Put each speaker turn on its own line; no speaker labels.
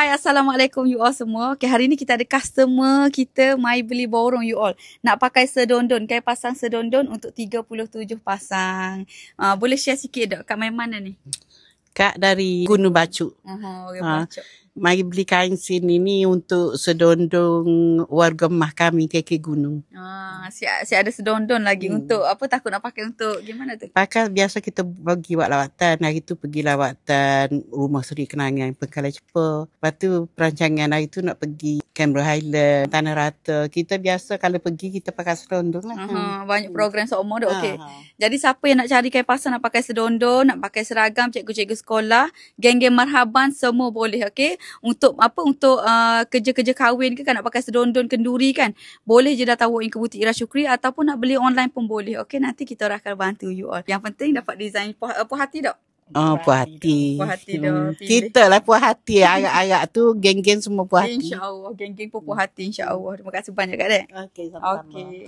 Hai, Assalamualaikum you all semua. Okay, hari ni kita ada customer kita mai beli borong you all. Nak pakai sedondon, kain pasang sedondon untuk 37 pasang. Boleh share sikit tak kat main mana ni?
Kak dari Gunung Bacuk.
Orang Bacuk.
Mari beli kain sini ni untuk sedondong warga mah kami KK Gunung.
Siap ada sedondon lagi untuk apa, takut nak pakai untuk gimana tu?
Pakai biasa kita pergi buat lawatan. Hari tu pergi lawatan Rumah Seri Kenangan Pengkalai Cepa. Lepas tu perancangan hari tu nak pergi Canberra Highland, Tanah Rata. Kita biasa kalau pergi kita pakai sedondong lah.
Banyak program seumur dah. Okey. Jadi siapa yang nak cari kain pasang, nak pakai sedondon, nak pakai seragam cikgu-cikgu sekolah, geng-geng marhaban, semua boleh. Okey. Untuk apa, untuk kerja-kerja kahwin ke kan, nak pakai sedondon kenduri kan, boleh je datang walk in ke butik Ira Syukri ataupun nak beli online pun boleh. Okey, nanti kita akan bantu you all. Yang penting dapat design puas hati tak?
Puas hati.
Puas hati dah.
Kita lah puas hati. Arak-arak tu geng-geng semua puas hati.
InsyaAllah. Geng-geng pun puas hati insyaAllah. Terima kasih banyak Kak Dek.
Okey, sama-sama.
Okey.